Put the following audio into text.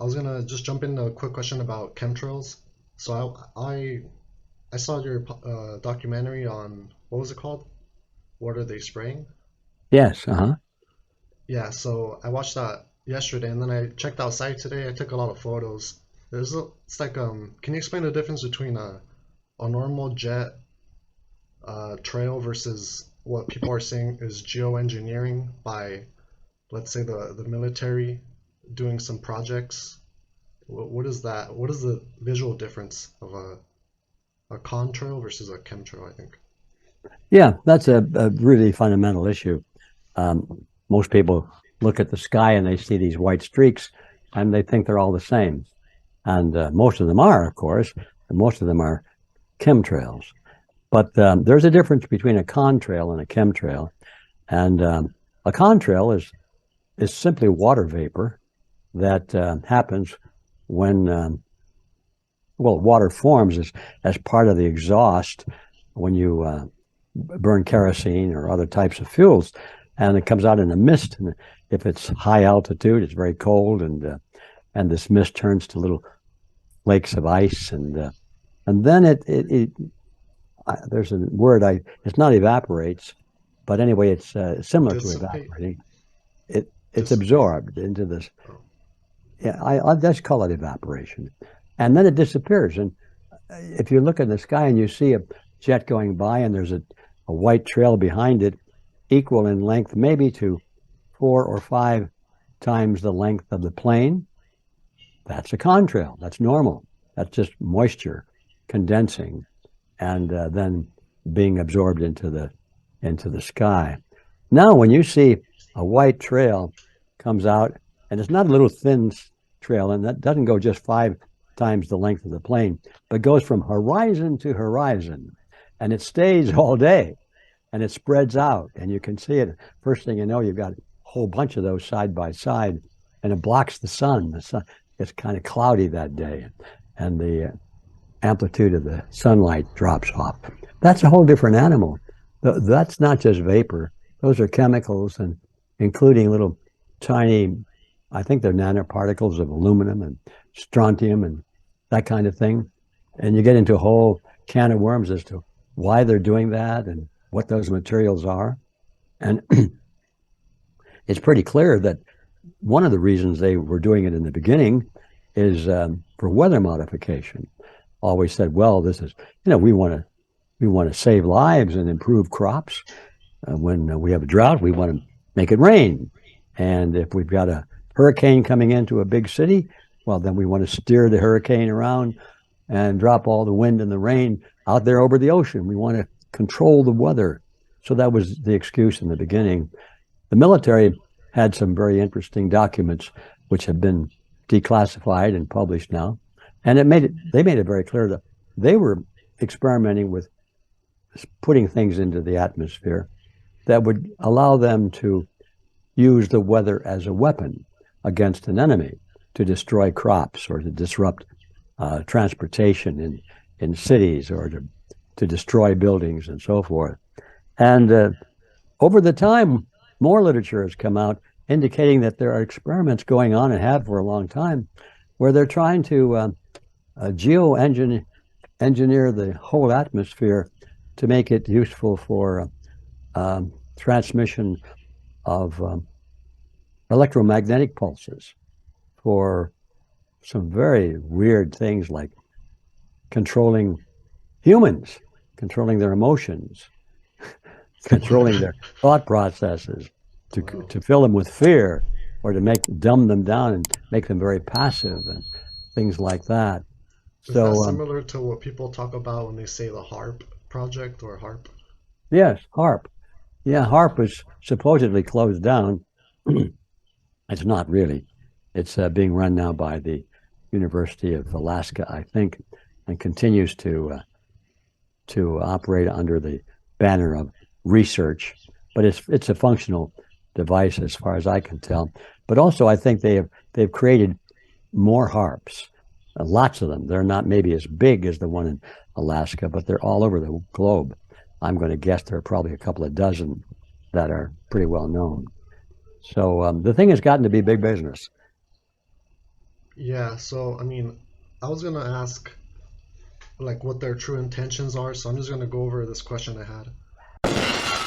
I was gonna just jump in a quick question about chemtrails. So I saw your documentary on what was it called? What are they spraying? Yes, uh-huh. Yeah, so I watched that yesterday, and then I checked outside today. I took a lot of photos. It's like can you explain the difference between a normal jet trail versus what people are saying is geoengineering by, let's say, the military doing some projects? What is that? What is the visual difference of a contrail versus a chemtrail, I think? Yeah, that's a really fundamental issue. Most people look at the sky and they see these white streaks and they think they're all the same. And most of them are, of course, and most of them are chemtrails. But there's a difference between a contrail and a chemtrail. And a contrail is simply water vapor that happens when, water forms as part of the exhaust when you burn kerosene or other types of fuels, and it comes out in a mist. And if it's high altitude, it's very cold, and this mist turns to little flakes of ice, and then there's a word it's not evaporates, but anyway, it's similar to Dissipate? evaporating. It's Dissipate? absorbed into this. Oh, Yeah, I'll just call it evaporation, and then it disappears. And if you look in the sky and you see a jet going by and there's a white trail behind it, equal in length maybe to 4 or 5 times the length of the plane, that's a contrail. That's normal. That's just moisture condensing and then being absorbed into the sky. Now, when you see a white trail comes out, and it's not a little thin trail, and that doesn't go just 5 times the length of the plane, but goes from horizon to horizon, and it stays all day, and it spreads out, and you can see it. First thing you know, you've got a whole bunch of those side by side, and it blocks the sun. The sun it's kind of cloudy that day, and the amplitude of the sunlight drops off. That's a whole different animal. That's not just vapor. Those are chemicals, and including little tiny, I think they're nanoparticles of aluminum and strontium and that kind of thing. And you get into a whole can of worms as to why they're doing that and what those materials are. And it's pretty clear that one of the reasons they were doing it in the beginning is for weather modification. Always said, well, this is, we want to save lives and improve crops. When we have a drought, we want to make it rain. And if we've got a hurricane coming into a big city, well, then we want to steer the hurricane around and drop all the wind and the rain out there over the ocean. We want to control the weather. So that was the excuse in the beginning. The military had some very interesting documents which have been declassified and published now. And they made it very clear that they were experimenting with putting things into the atmosphere that would allow them to use the weather as a weapon against an enemy to destroy crops or to disrupt transportation in cities or to destroy buildings and so forth. And over the time, more literature has come out indicating that there are experiments going on and have for a long time where they're trying to geoengineer the whole atmosphere to make it useful for transmission of electromagnetic pulses for some very weird things like controlling humans, controlling their emotions, controlling their thought processes, to wow. to fill them with fear or to make dumb them down and make them very passive and things like that. Is that So similar to what people talk about when they say the HARP project or HARP? yes, HARP. Yeah, HARP was supposedly closed down. It's not really. It's being run now by the University of Alaska, I think, and continues to operate under the banner of research. But it's a functional device as far as I can tell. But also, I think they've created more harps, lots of them. They're not maybe as big as the one in Alaska, but they're all over the globe. I'm going to guess there are probably a couple of dozen that are pretty well known. So the thing has gotten to be big business. Yeah, so I mean, I was gonna ask like what their true intentions are, so I'm just gonna go over this question I had.